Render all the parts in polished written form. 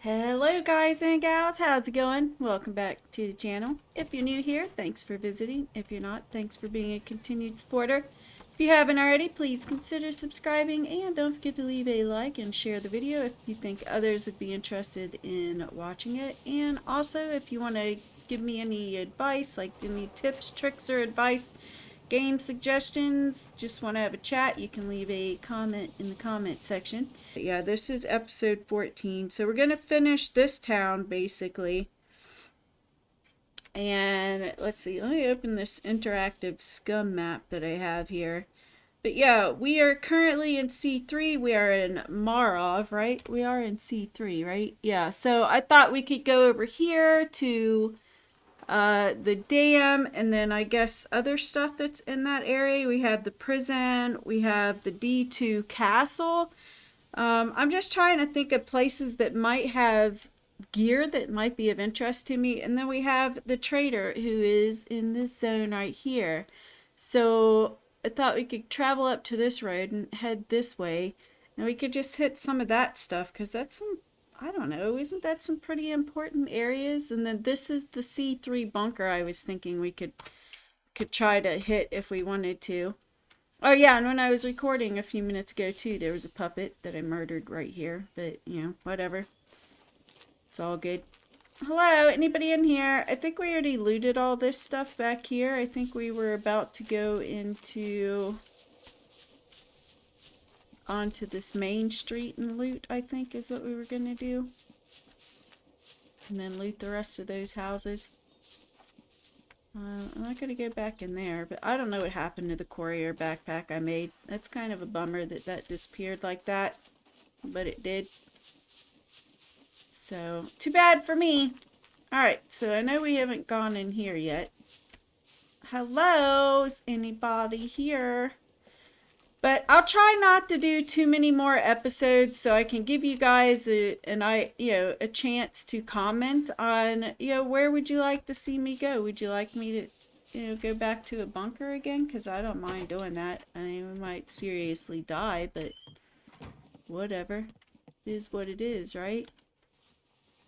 Hello guys and gals, how's it going? Welcome back to the channel. If you're new here, thanks for visiting. If you're not, thanks for being a continued supporter. If you haven't already, please consider subscribing and don't forget to leave a like and share the video if you think others would be interested in watching it. And also, if you want to give me any advice, like any tips, tricks, or advice, game suggestions, just want to have a chat, you can leave a comment in the comment section. But yeah, this is episode 14. So we're going to finish this town basically. And let's see, let me open this interactive SCUM map that I have here. But yeah, we are currently in C3. We are in Marof, right? We are in C3, right? Yeah, so I thought we could go over here to the dam, and then I guess other stuff that's in that area. We have the prison, we have the D2 castle. I'm just trying to think of places that might have gear that might be of interest to me. And then we have the trader who is in this zone right here. So I thought we could travel up to this road and head this way. And we could just hit some of that stuff because that's some, I don't know, isn't that some pretty important areas? And then this is the C3 bunker I was thinking we could try to hit if we wanted to. Oh yeah, and when I was recording a few minutes ago too, there was a puppet that I murdered right here. But, you know, whatever. It's all good. Hello, anybody in here? I think we already looted all this stuff back here. I think we were about to go onto this main street and loot, I think is what we were going to do. And then loot the rest of those houses. I'm not going to go back in there, but I don't know what happened to the courier backpack I made. That's kind of a bummer that that disappeared like that, but it did. So, too bad for me. Alright, so I know we haven't gone in here yet. Hello, is anybody here? But I'll try not to do too many more episodes so I can give you guys a chance to comment on, where would you like to see me go? Would you like me to, go back to a bunker again? Because I don't mind doing that. I mean, we might seriously die, but whatever. It is what it is, right?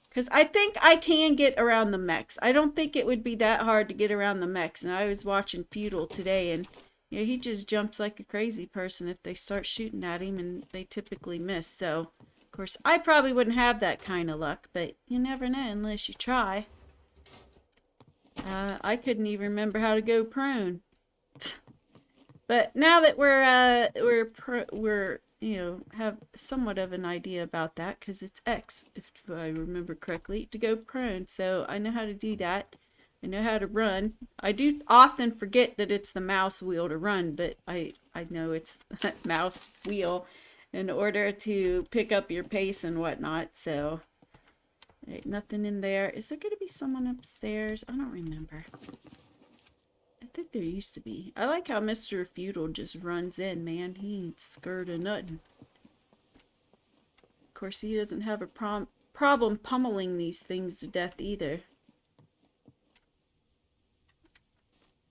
Because I think I can get around the mechs. I don't think it would be that hard to get around the mechs. And I was watching Feudal today, and he just jumps like a crazy person if they start shooting at him, and they typically miss. So, of course, I probably wouldn't have that kind of luck, but you never know unless you try. I couldn't even remember how to go prone. But now that we're have somewhat of an idea about that, because it's X, if I remember correctly, to go prone. So I know how to do that. I know how to run. I do often forget that it's the mouse wheel to run, but I know it's mouse wheel in order to pick up your pace and whatnot. So, right, nothing in there. Is there going to be someone upstairs? I don't remember. I think there used to be. I like how Mr. Feudal just runs in, man. He ain't scared of nothing. Of course, he doesn't have a problem pummeling these things to death either.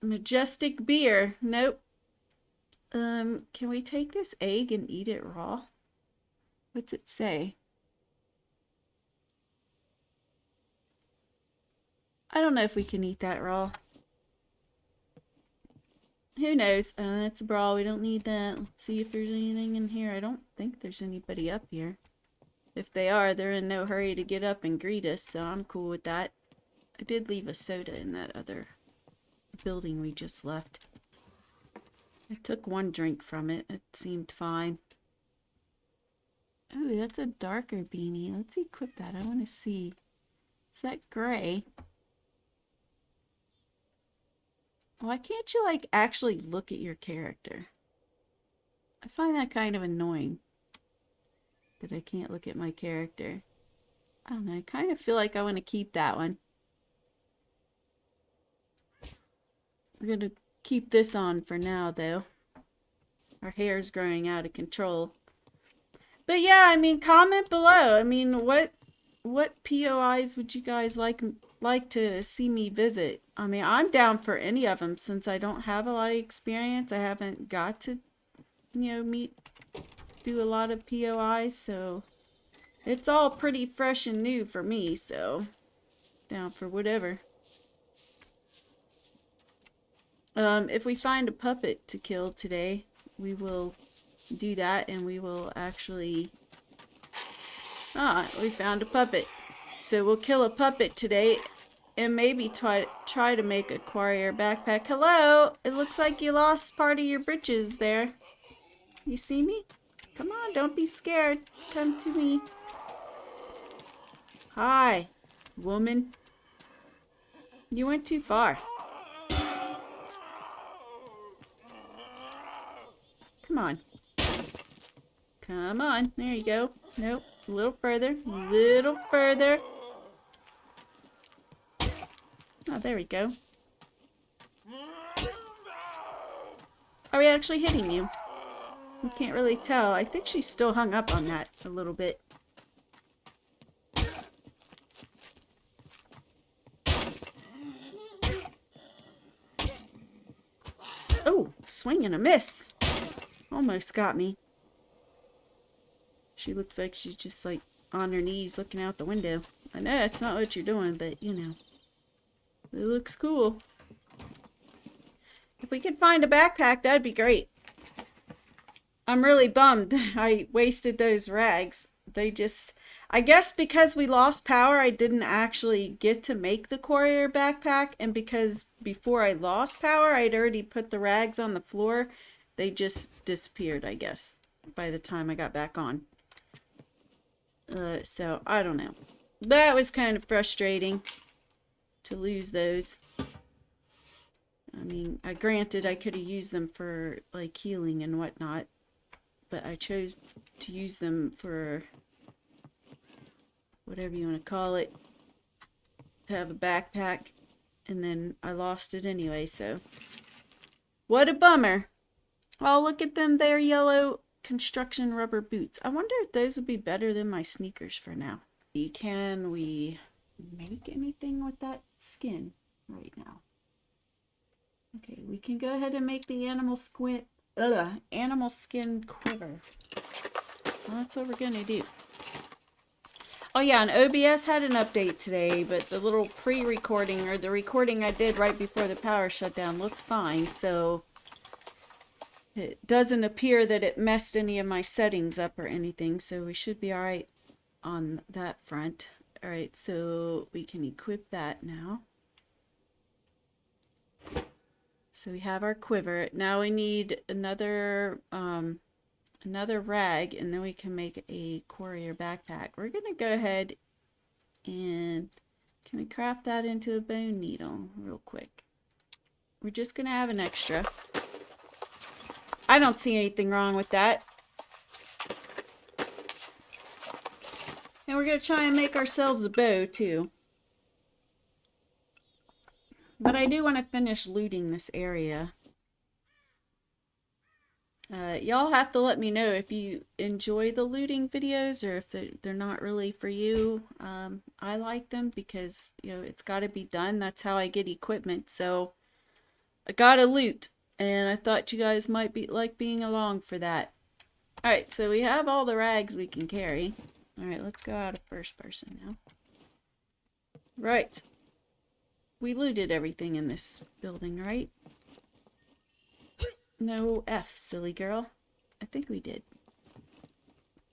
Majestic beer. Nope. Can we take this egg and eat it raw? What's it say? I don't know if we can eat that raw. Who knows? That's a brawl. We don't need that. Let's see if there's anything in here. I don't think there's anybody up here. If they are, they're in no hurry to get up and greet us, so I'm cool with that. I did leave a soda in that other building we just left. I took one drink from it. It seemed fine. Oh, that's a darker beanie. Let's equip that. I want to see. Is that gray? Why can't you, like, actually look at your character? I find that kind of annoying. That I can't look at my character. I don't know. I kind of feel like I want to keep that one. We're going to keep this on for now, though. Our hair's growing out of control. But yeah, I mean, comment below. I mean, what POIs would you guys like to see me visit? I mean, I'm down for any of them since I don't have a lot of experience. I haven't got to, do a lot of POIs, so It's all pretty fresh and new for me, so down for whatever. If we find a puppet to kill today, we will do that, and we will actually... Ah, we found a puppet. So we'll kill a puppet today, and maybe try to make a warrior backpack. Hello! It looks like you lost part of your britches there. You see me? Come on, don't be scared. Come to me. Hi, woman. You went too far. Come on. Come on. There you go. Nope. A little further. A little further. Oh, there we go. Are we actually hitting you? We can't really tell. I think she's still hung up on that a little bit. Oh, swing and a miss. Almost got me. She looks like she's just like on her knees looking out the window. I know that's not what you're doing, but you know. It looks cool. If we could find a backpack, that'd be great. I'm really bummed I wasted those rags. They just... I guess because we lost power, I didn't actually get to make the courier backpack. And because before I lost power, I'd already put the rags on the floor. They just disappeared, I guess, by the time I got back on. So, I don't know. That was kind of frustrating to lose those. I mean, granted, I could have used them for, like, healing and whatnot. But I chose to use them for whatever you want to call it. To have a backpack. And then I lost it anyway, so. What a bummer. Oh, look at them there, yellow construction rubber boots. I wonder if those would be better than my sneakers for now. Can we make anything with that skin right now? Okay, we can go ahead and make the animal skin quiver. So that's what we're gonna do. Oh yeah, and OBS had an update today, but the little pre-recording, or the recording I did right before the power shut down, looked fine, so it doesn't appear that it messed any of my settings up or anything, so we should be alright on that front. Alright, so we can equip that now. So we have our quiver. Now we need another rag, and then we can make a courier backpack. We're gonna go ahead and can we craft that into a bone needle real quick? We're just gonna have an extra. I don't see anything wrong with that. And we're gonna try and make ourselves a bow too. But I do want to finish looting this area. Y'all have to let me know if you enjoy the looting videos or if they're not really for you. I like them because, you know, it's got to be done. That's how I get equipment. So I gotta loot, and I thought you guys might be like being along for that. Alright, so we have all the rags we can carry. Alright, let's go out of first person now. Right. We looted everything in this building, right? No F, silly girl. I think we did.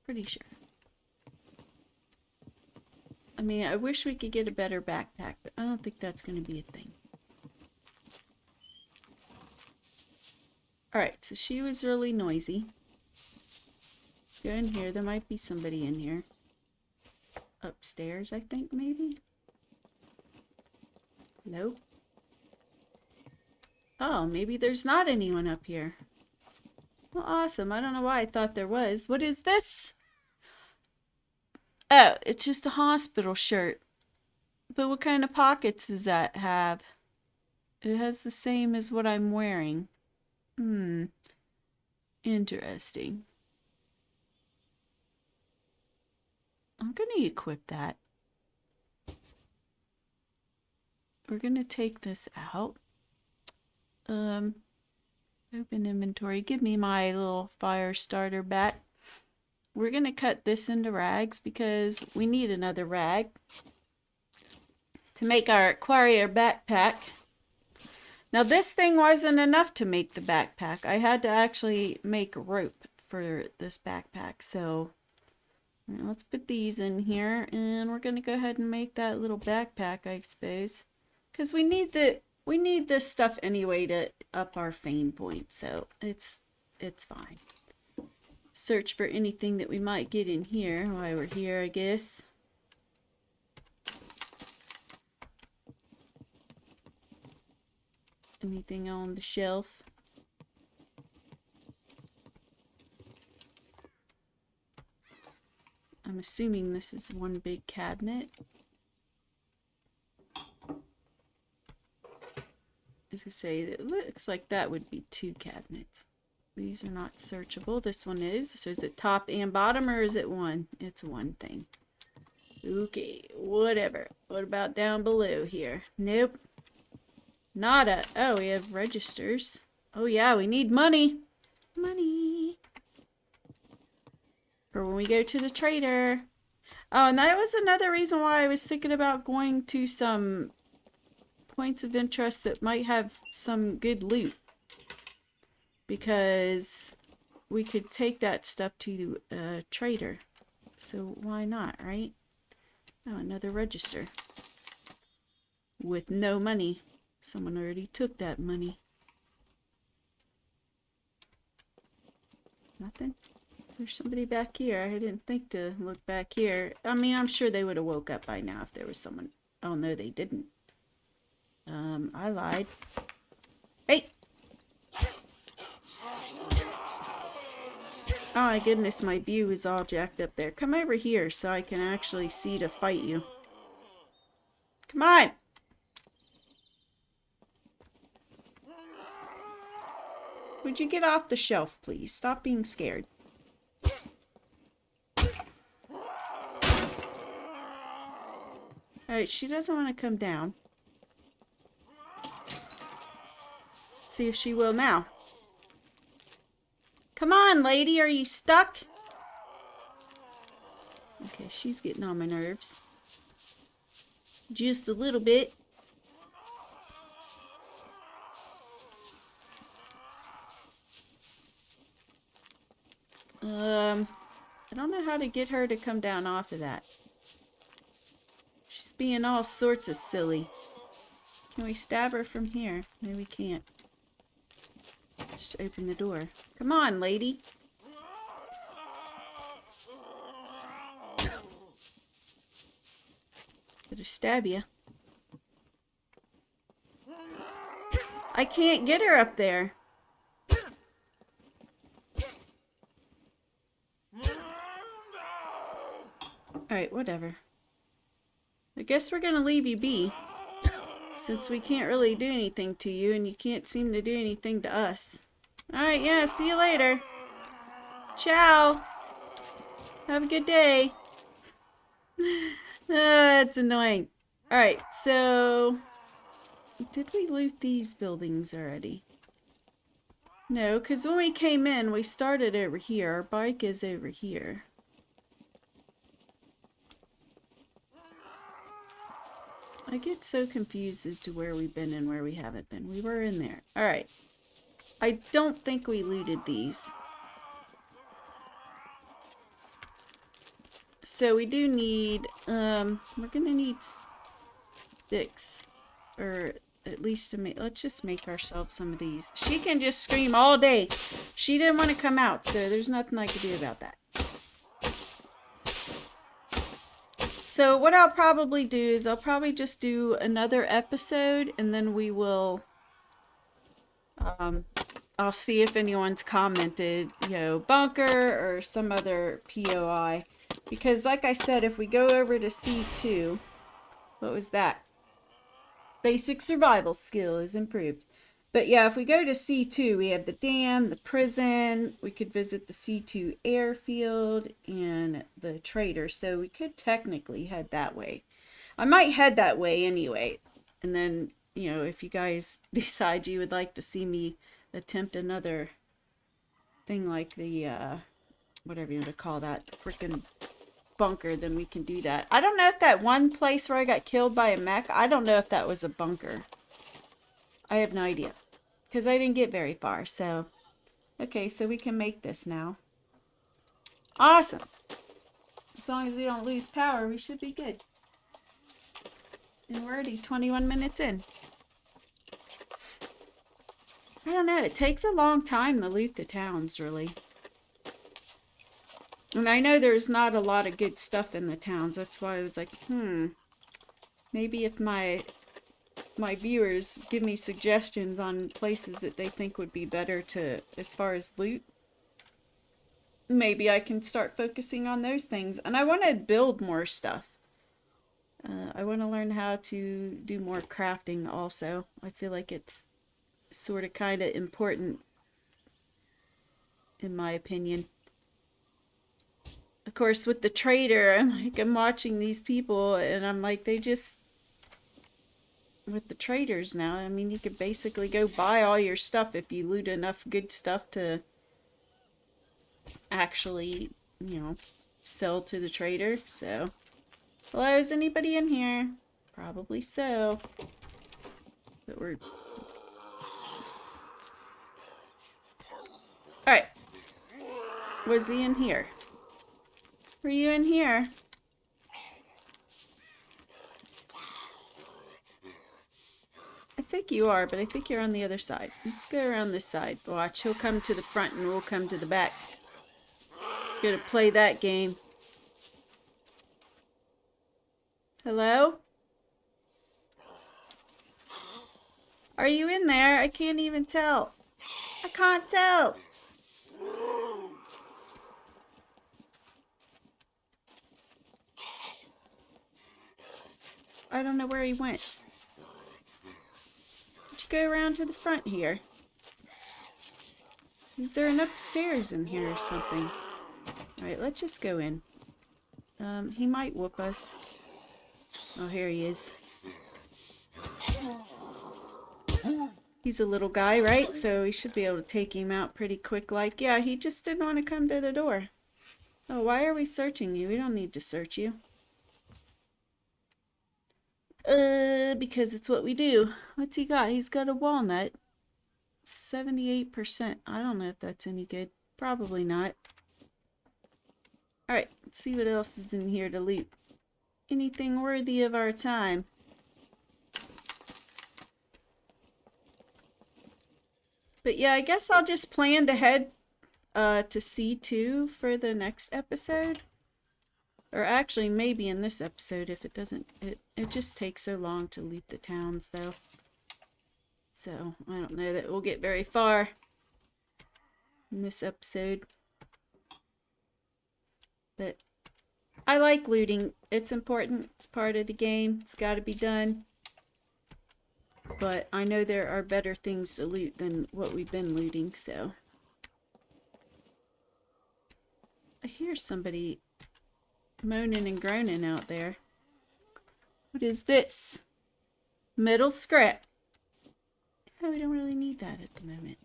Pretty sure. I mean, I wish we could get a better backpack, but I don't think that's going to be a thing. Alright, so she was really noisy. Let's go in here. There might be somebody in here. Upstairs, I think, maybe? Nope. Oh, maybe there's not anyone up here. Well, awesome. I don't know why I thought there was. What is this? Oh, it's just a hospital shirt. But what kind of pockets does that have? It has the same as what I'm wearing. Interesting. I'm going to equip that. We're going to take this out. Open inventory. Give me my little fire starter bat. we're going to cut this into rags because we need another rag to make our warrior backpack. Now this thing wasn't enough to make the backpack. I had to actually make rope for this backpack. So let's put these in here and we're going to go ahead and make that little backpack, I suppose. Because we need this stuff anyway to up our fame point. So it's fine. Search for anything that we might get in here while we're here, I guess. Anything on the shelf? I'm assuming this is one big cabinet. As I say, it looks like that would be two cabinets. These are not searchable. This one is. So is it top and bottom or is it one? It's one thing. Okay, whatever. What about down below here? Nope. Nada. Oh, we have registers. Oh yeah, we need money. Money. For when we go to the trader. Oh, and that was another reason why I was thinking about going to some points of interest that might have some good loot. Because we could take that stuff to a trader. So why not, right? Oh, another register. With no money. Someone already took that money. Nothing? There's somebody back here. I didn't think to look back here. I mean, I'm sure they would have woke up by now if there was someone. Oh, no, they didn't. I lied. Hey! Oh my goodness, my view is all jacked up there. Come over here so I can actually see to fight you. Come on! Would you get off the shelf, please? Stop being scared. Alright, she doesn't want to come down. Let's see if she will now. Come on, lady, are you stuck? Okay, she's getting on my nerves. Just a little bit. I don't know how to get her to come down off of that. She's being all sorts of silly. Can we stab her from here? No, we can't. Just open the door. Come on, lady. Better stab you. I can't get her up there. Alright, whatever. I guess we're gonna leave you be. Since we can't really do anything to you and you can't seem to do anything to us. Alright, yeah, see you later. Ciao. Have a good day. It's annoying. Alright, so... Did we loot these buildings already? No, because when we came in, we started over here. Our bike is over here. I get so confused as to where we've been and where we haven't been. We were in there. Alright. I don't think we looted these. So we do need, we're gonna need sticks. Or at least to make, let's just make ourselves some of these. She can just scream all day. She didn't want to come out, so there's nothing I can do about that. So what I'll probably do is I'll probably just do another episode and then we will, I'll see if anyone's commented, you know, bunker or some other POI. Because like I said, if we go over to C2, what was that? Basic survival skill is improved. But yeah, if we go to C2, we have the dam, the prison, we could visit the C2 airfield, and the trader. So we could technically head that way. I might head that way anyway. And then, you know, if you guys decide you would like to see me attempt another thing like the whatever you want to call that, freaking bunker, then we can do that. I don't know if that one place where I got killed by a mech, I don't know if that was a bunker. I have no idea. Because I didn't get very far, so. Okay, so we can make this now. Awesome. As long as we don't lose power, we should be good. And we're already 21 minutes in. I don't know, it takes a long time to loot the towns, really. And I know there's not a lot of good stuff in the towns. That's why I was like, maybe if my viewers give me suggestions on places that they think would be better to, as far as loot, maybe I can start focusing on those things. And I want to build more stuff. I want to learn how to do more crafting also. I feel like it's sort of kind of important, in my opinion. Of course, with the trader, I'm watching these people and I'm like, they just, with the traders now, I mean, you could basically go buy all your stuff if you loot enough good stuff to actually, you know, sell to the trader. So, hello, is anybody in here? Probably so. But we're... Alright. Was he in here? Were you in here? I think you are, but I think you're on the other side. Let's go around this side. Watch, he'll come to the front and we'll come to the back. Gonna play that game. Hello? Are you in there? I can't even tell. I can't tell. I don't know where he went. Would you go around to the front here? Is there an upstairs in here or something? Alright, let's just go in. He might whoop us. Oh, here he is. He's a little guy, right? So we should be able to take him out pretty quick. Like, yeah, he just didn't want to come to the door. Oh, why are we searching you? We don't need to search you. Because it's what we do. What's he got? He's got a walnut. 78%. I don't know if that's any good. Probably not. Alright, let's see what else is in here to loot. Anything worthy of our time. But yeah, I guess I'll just plan ahead to C2 for the next episode. Or actually, maybe in this episode if it doesn't... It just takes so long to loot the towns, though. So, I don't know that we'll get very far in this episode. But I like looting. It's important. It's part of the game. It's got to be done. But I know there are better things to loot than what we've been looting, so... I hear somebody moaning and groaning out there. What is this? Metal scrap. Oh, we don't really need that at the moment.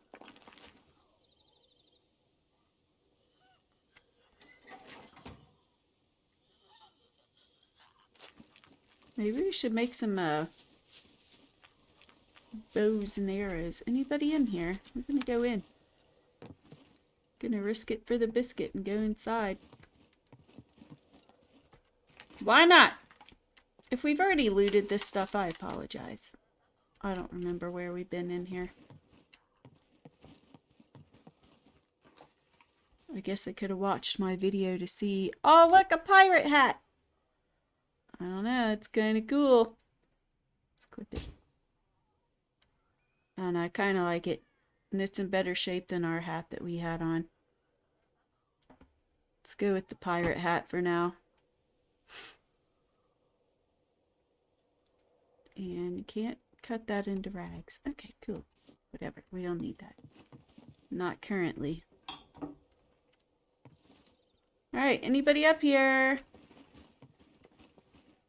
Maybe we should make some bows and arrows. Anybody in here? We're gonna go in. Gonna risk it for the biscuit and go inside. Why not? If we've already looted this stuff, I apologize. I don't remember where we've been in here. I guess I could have watched my video to see... Oh, look, a pirate hat! I don't know, it's kind of cool. Let's equip it. And I kind of like it. And it's in better shape than our hat that we had on. Let's go with the pirate hat for now. And you can't cut that into rags. Okay, cool. Whatever, we don't need that. Not currently. Alright, anybody up here?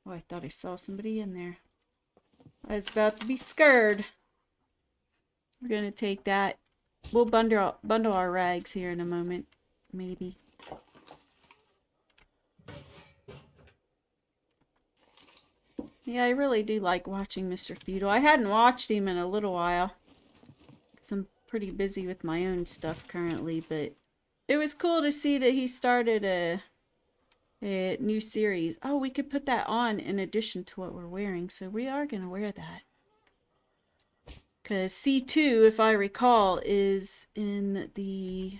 Oh, I thought I saw somebody in there. I was about to be scared. We're gonna take that. We'll bundle our rags here in a moment. Maybe. Yeah, I really do like watching Mr. Feudal. I hadn't watched him in a little while, because I'm pretty busy with my own stuff currently, but it was cool to see that he started a new series. Oh, we could put that on in addition to what we're wearing, so we are going to wear that. Because C2, if I recall, is in the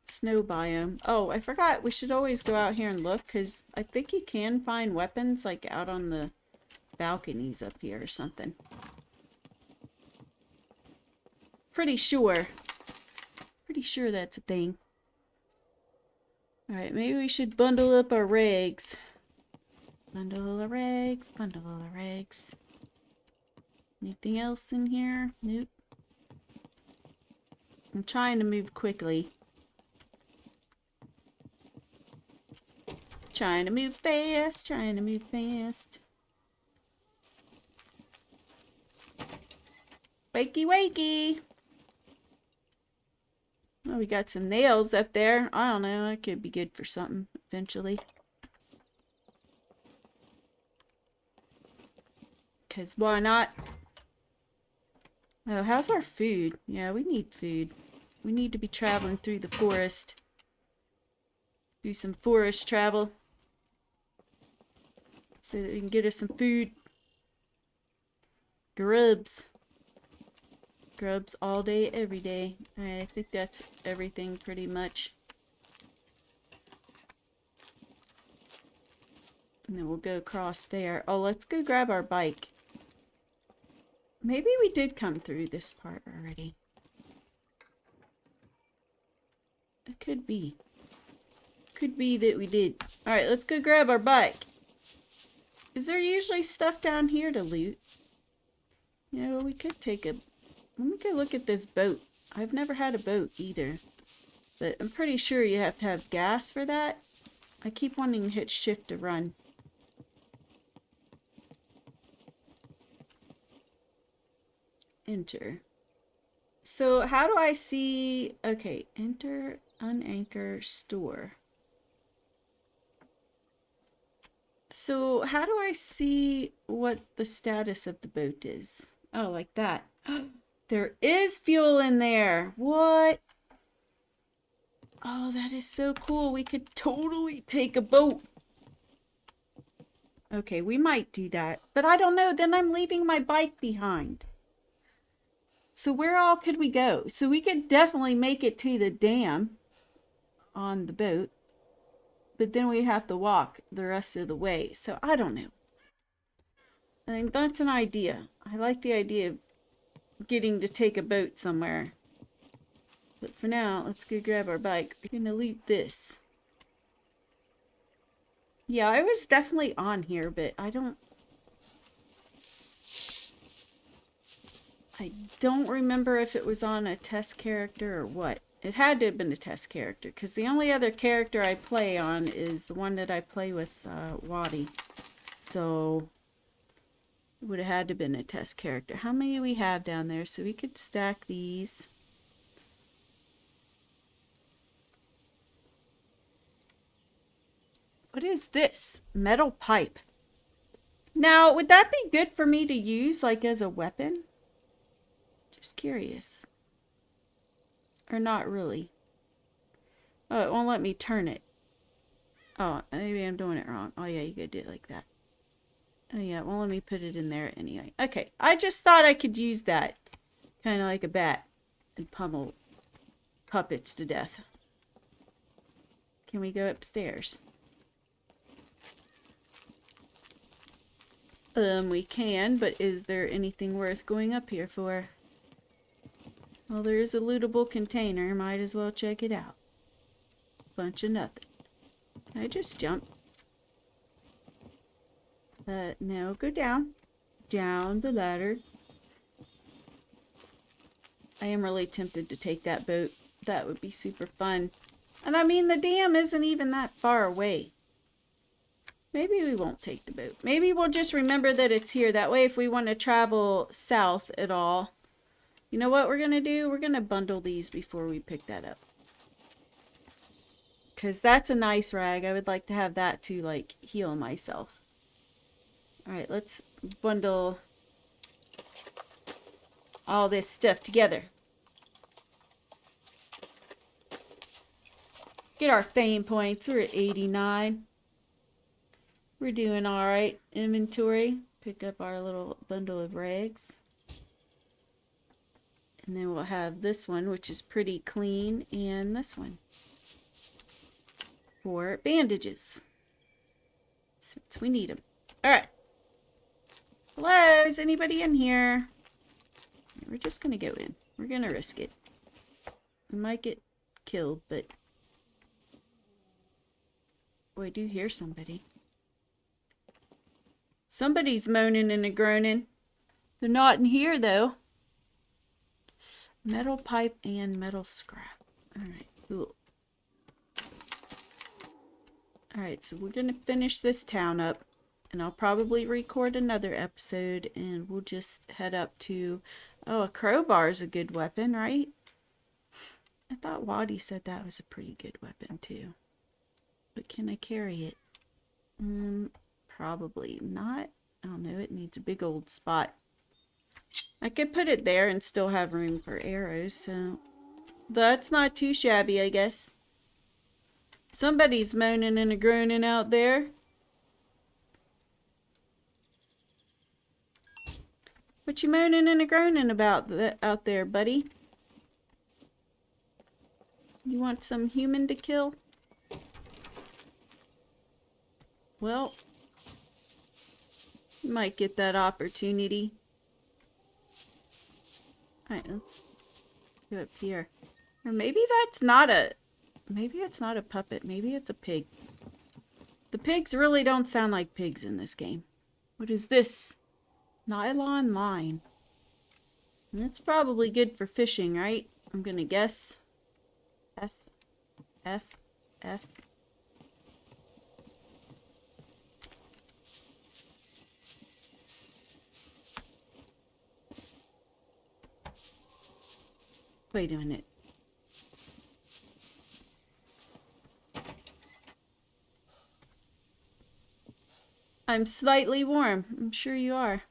snow biome. Oh, I forgot. We should always go out here and look, because I think you can find weapons like out on the balconies up here or something. Pretty sure. Pretty sure that's a thing. Alright, maybe we should bundle up our rags. Bundle the rags, bundle the rags. Anything else in here? Nope. I'm trying to move quickly. Trying to move fast, trying to move fast. Wakey, wakey! Oh, we got some nails up there. I don't know, that could be good for something eventually. Because why not? Oh, how's our food? Yeah, we need food. We need to be traveling through the forest. Do some forest travel. So that we can get us some food. Grubs. Grubs all day, every day. Alright, I think that's everything pretty much. And then we'll go across there. Oh, let's go grab our bike. Maybe we did come through this part already. It could be. Could be that we did. Alright, let's go grab our bike. Is there usually stuff down here to loot? You know, we could take a... Let me go look at this boat. I've never had a boat either. But I'm pretty sure you have to have gas for that. I keep wanting to hit shift to run. Enter. So how do I see... Okay, enter, unanchor, store. So how do I see what the status of the boat is? Oh, like that. There is fuel in there. What? Oh, that is so cool. We could totally take a boat. Okay, we might do that. But I don't know. Then I'm leaving my bike behind. So where all could we go? So we could definitely make it to the dam on the boat. But then we have to walk the rest of the way. So I don't know. I think that's an idea. I like the idea of getting to take a boat somewhere. But for now, let's go grab our bike. We're gonna loot this. Yeah, I was definitely on here, but I don't remember if it was on a test character or what. It had to have been a test character, because the only other character I play on is the one that I play with Waddy. So it would have had to have been a test character. How many do we have down there? So we could stack these. What is this? Metal pipe. Now, would that be good for me to use, like, as a weapon? Just curious. Or not really. Oh, it won't let me turn it. Oh, maybe I'm doing it wrong. Oh, yeah, you could do it like that. Oh, yeah, it won't let me put it in there anyway. Okay, I just thought I could use that. Kind of like a bat. And pummel puppets to death. Can we go upstairs? We can, but is there anything worth going up here for? Well, there is a lootable container. Might as well check it out. Bunch of nothing. Can I just jump? No, go down. Down the ladder. I am really tempted to take that boat. That would be super fun. And I mean, the dam isn't even that far away. Maybe we won't take the boat. Maybe we'll just remember that it's here. That way, if we want to travel south at all, you know what we're going to do? We're going to bundle these before we pick that up. Because that's a nice rag. I would like to have that to, like, heal myself. Alright, let's bundle all this stuff together. Get our fame points. We're at 89. We're doing alright. Inventory. Pick up our little bundle of rags. And then we'll have this one, which is pretty clean, and this one for bandages, since we need them. Alright. Hello, is anybody in here? We're just gonna go in. We're gonna risk it. We might get killed, but... Oh, I do hear somebody. Somebody's moaning and groaning. They're not in here, though. Metal pipe and metal scrap. Alright, cool. Alright, so we're gonna finish this town up. And I'll probably record another episode, and we'll just head up to... Oh, a crowbar is a good weapon, right? I thought Waddy said that was a pretty good weapon, too. But can I carry it? Probably not. I don't know, it needs a big old spot. I could put it there and still have room for arrows, so... That's not too shabby, I guess. Somebody's moaning and groaning out there. What you moaning and groaning about out there, buddy? You want some human to kill? Well, you might get that opportunity. Alright, let's go up here. Or maybe that's not a... Maybe it's not a puppet. Maybe it's a pig. The pigs really don't sound like pigs in this game. What is this? Nylon line. And that's probably good for fishing, right? I'm gonna guess. F. F. F. Wait a minute. I'm slightly warm. I'm sure you are.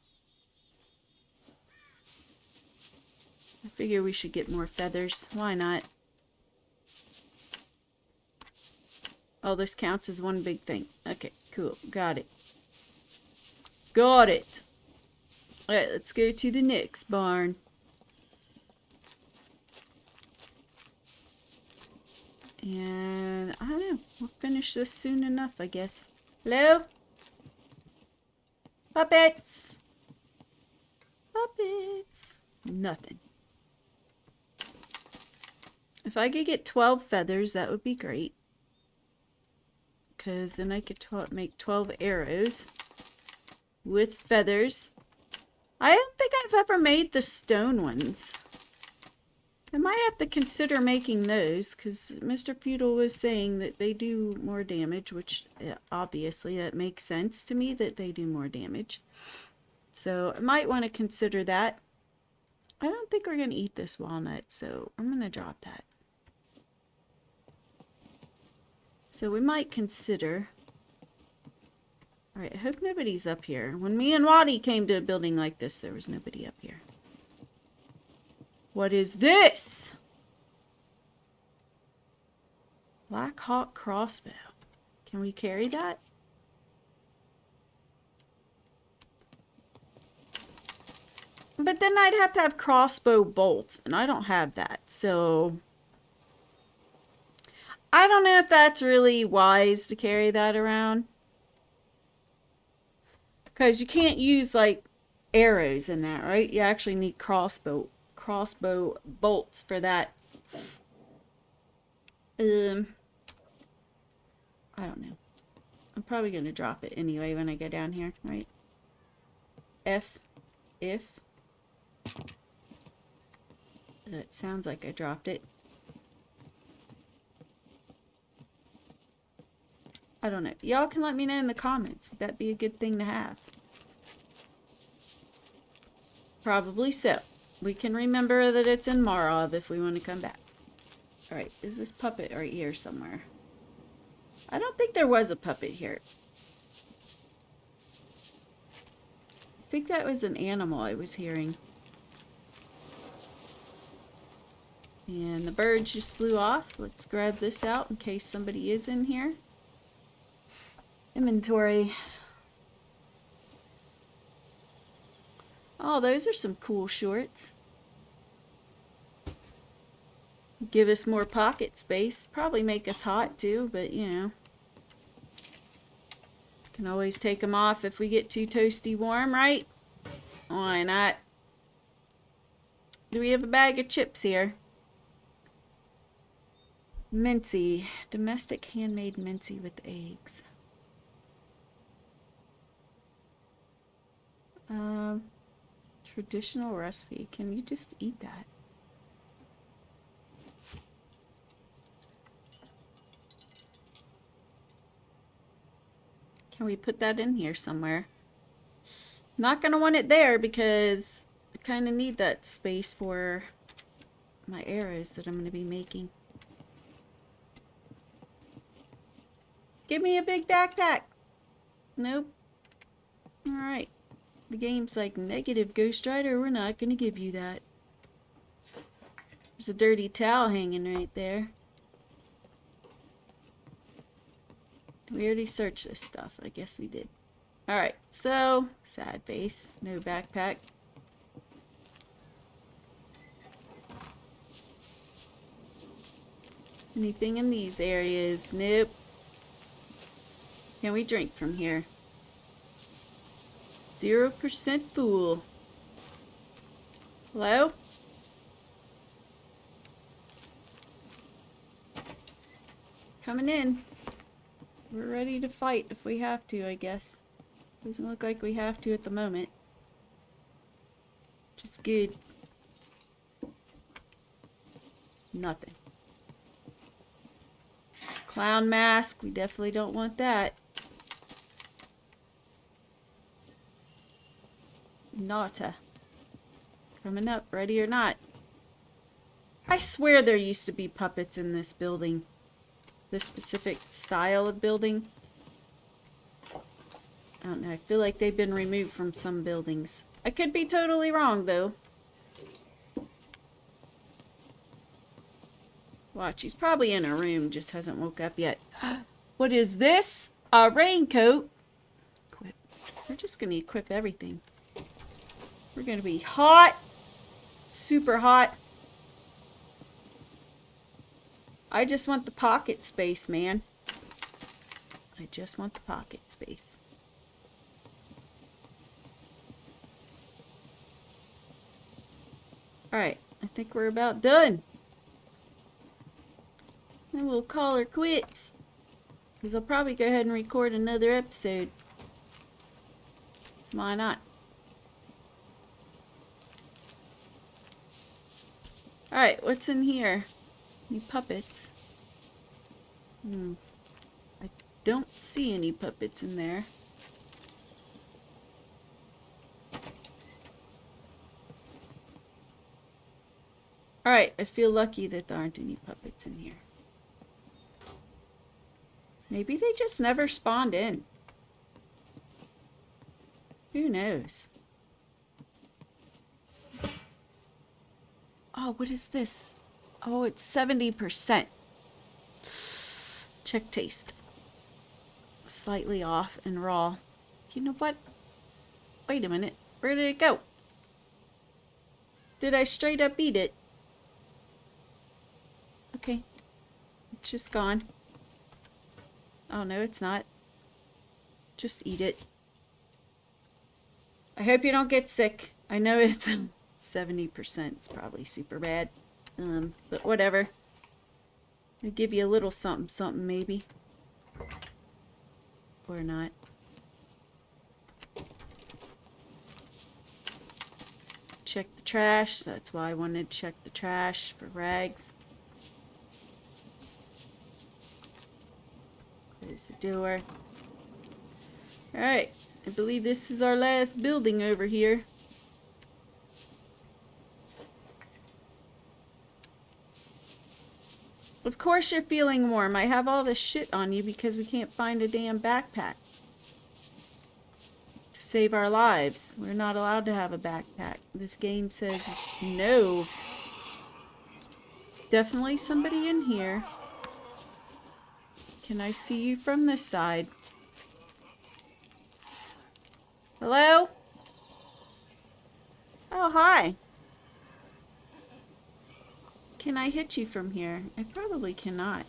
I figure we should get more feathers. Why not? Oh, this counts as one big thing. Okay, cool. Got it. Got it. Alright, let's go to the next barn. And I don't know. We'll finish this soon enough, I guess. Hello? Puppets! Puppets! Nothing. If I could get 12 feathers, that would be great. Because then I could make 12 arrows with feathers. I don't think I've ever made the stone ones. I might have to consider making those, because Mr. Feudal was saying that they do more damage, which obviously that makes sense to me that they do more damage. So I might want to consider that. I don't think we're going to eat this walnut, so I'm going to drop that. So we might consider... Alright, I hope nobody's up here. When me and Waddy came to a building like this, there was nobody up here. What is this? Black Hawk crossbow. Can we carry that? But then I'd have to have crossbow bolts, and I don't have that, so... I don't know if that's really wise to carry that around. Because you can't use, like, arrows in that, right? You actually need crossbow bolts for that. I don't know. I'm probably going to drop it anyway when I go down here, right? If. It sounds like I dropped it. I don't know. Y'all can let me know in the comments. Would that be a good thing to have? Probably so. We can remember that it's in Marof if we want to come back. Alright, is this puppet right here somewhere? I don't think there was a puppet here. think that was an animal I was hearing. And the birds just flew off. Let's grab this out in case somebody is in here. Inventory. Oh, those are some cool shorts. Give us more pocket space. Probably make us hot too, but you know. Can always take them off if we get too toasty warm, right? Why not? Do we have a bag of chips here? Mincy. Domestic handmade mincy with eggs. Traditional recipe. Can you just eat that? Can we put that in here somewhere? Not gonna want it there because I kind of need that space for my arrows that I'm gonna be making. Give me a big backpack. Nope. Alright. The game's like, negative, Ghost Rider, we're not gonna give you that. There's a dirty towel hanging right there. We already searched this stuff. I guess we did. Alright, so, sad face. No backpack. Anything in these areas? Nope. Can we drink from here? 0% full. Hello? Coming in. We're ready to fight if we have to, I guess. Doesn't look like we have to at the moment. Just good. Nothing. Clown mask. We definitely don't want that. Nauta. Coming up, ready or not. I swear there used to be puppets in this building. This specific style of building. I don't know. I feel like they've been removed from some buildings. I could be totally wrong, though. Watch, he's probably in a room, just hasn't woke up yet. What is this? A raincoat. Equip. We're just going to equip everything. We're going to be hot. Super hot. I just want the pocket space, man. I just want the pocket space. Alright, I think we're about done. Then we'll call her quits. Because I'll probably go ahead and record another episode. So why not? Alright, what's in here? Any puppets? I don't see any puppets in there. Alright, I feel lucky that there aren't any puppets in here. Maybe they just never spawned in. Who knows? Oh, what is this? Oh, it's 70%. Check taste. Slightly off and raw. You know what? Wait a minute. Where did it go? Did I straight up eat it? Okay. It's just gone. Oh, no, it's not. Just eat it. I hope you don't get sick. I know it's 70%. It's probably super bad. But whatever. I'll give you a little something, something maybe. Or not. Check the trash. That's why I wanted to check the trash for rags. Close the door. Alright. I believe this is our last building over here. Of course you're feeling warm. I have all this shit on you because we can't find a damn backpack. save our lives. We're not allowed to have a backpack. This game says no. Definitely somebody in here. Can I see you from this side? Hello? Oh, hi. Can I hit you from here? I probably cannot.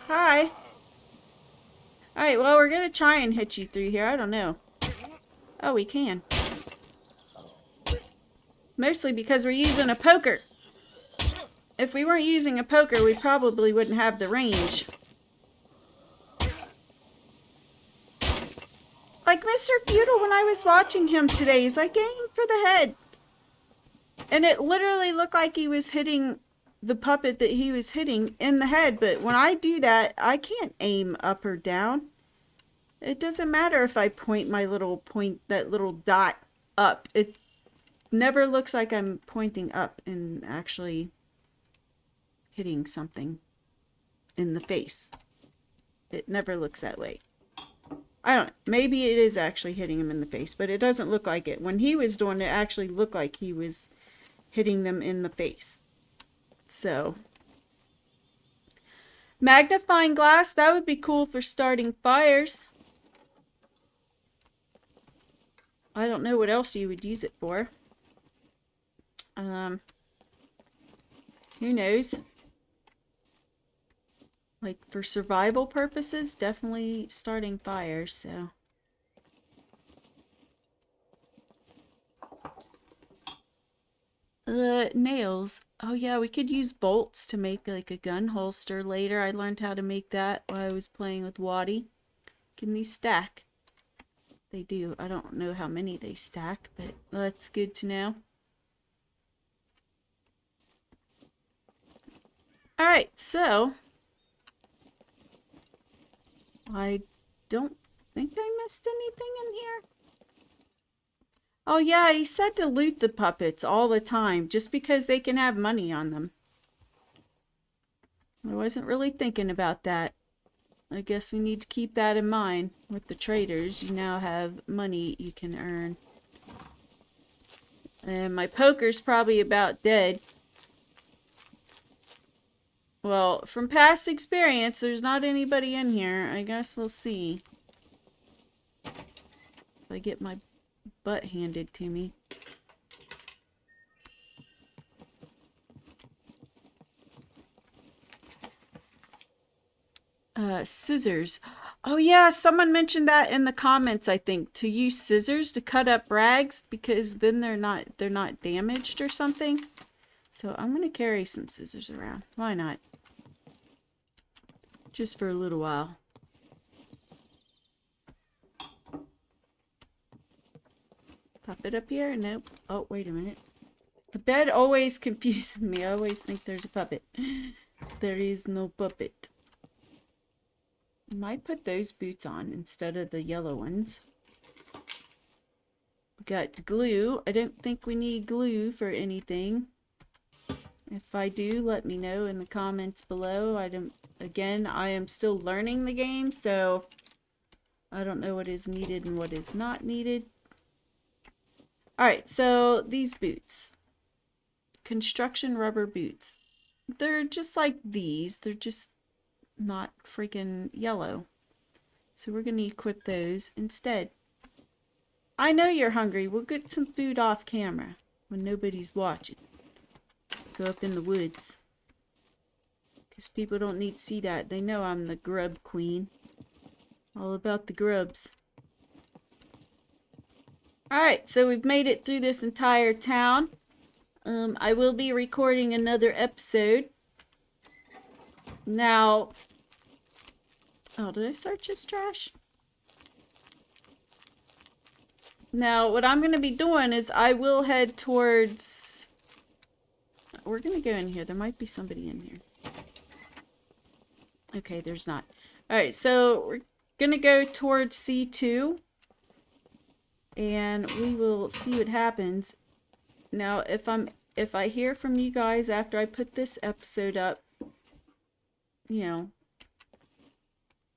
Hi. Alright, well, we're gonna try and hit you through here. I don't know. Oh, we can. Mostly because we're using a poker. If we weren't using a poker, we probably wouldn't have the range. Like Mr. Feudal, when I was watching him today, he's like, aim for the head. And it literally looked like he was hitting the puppet that he was hitting in the head. But when I do that, I can't aim up or down. It doesn't matter if I point my little that little dot up. It never looks like I'm pointing up and actually hitting something in the face. It never looks that way. I don't know. Maybe it is actually hitting him in the face, but it doesn't look like it. When he was doing it, actually looked like he was hitting them in the face. So, magnifying glass, that would be cool for starting fires. I don't know what else you would use it for. Who knows? Like for survival purposes, definitely starting fires, so. Nails. Oh yeah, we could use bolts to make like a gun holster later. I learned how to make that while I was playing with Waddy. Can these stack? They do. I don't know how many they stack, but that's good to know. Alright, so I don't think I missed anything in here. Oh yeah, he said to loot the puppets all the time, just because they can have money on them. I wasn't really thinking about that. I guess we need to keep that in mind. With the traders, you now have money you can earn. And my poker's probably about dead. Well, from past experience, there's not anybody in here. I guess we'll see. If I get my butt handed to me. Scissors. Oh yeah, someone mentioned that in the comments, I think, to use scissors to cut up rags because then they're not damaged or something. So I'm gonna carry some scissors around. Why not? Just for a little while. Pop it up here? Nope. Oh, wait a minute. The bed always confuses me. I always think there's a puppet. There is no puppet. I might put those boots on instead of the yellow ones. We got glue. I don't think we need glue for anything. If I do, let me know in the comments below. Again, I am still learning the game, so I don't know what is needed and what is not needed. Alright, so these boots. Construction rubber boots. They're just like these. They're just not freaking yellow. So we're going to equip those instead. I know you're hungry. We'll get some food off camera when nobody's watching. Go up in the woods. Because people don't need to see that. They know I'm the grub queen. All about the grubs. Alright, so we've made it through this entire town. I will be recording another episode. Now, oh, did I search his trash? Now, what I'm going to be doing is I will head towards... We're going to go in here. There might be somebody in here. Okay, there's not. Alright, so we're going to go towards C2. And we will see what happens. Now, if I hear from you guys after I put this episode up, you know,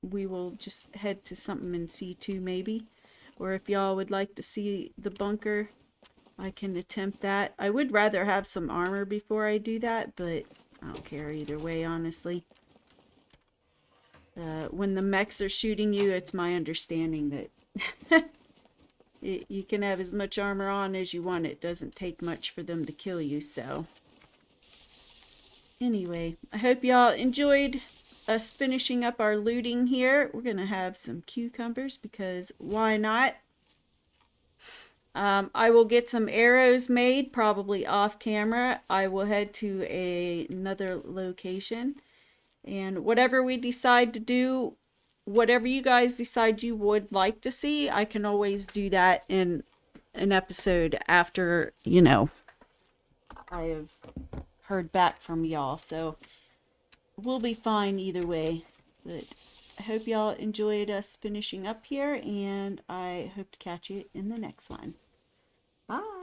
we will just head to something in C2 maybe. Or if y'all would like to see the bunker, I can attempt that. I would rather have some armor before I do that, but I don't care either way, honestly. When the mechs are shooting you, it's my understanding that you can have as much armor on as you want. It doesn't take much for them to kill you, so. Anyway, I hope y'all enjoyed us finishing up our looting here. We're going to have some cucumbers because why not? I will get some arrows made, probably off camera. I will head to another location. And whatever we decide to do, whatever you guys decide you would like to see, I can always do that in an episode after, you know, I have heard back from y'all. So we'll be fine either way. But I hope y'all enjoyed us finishing up here, and I hope to catch you in the next one. Bye.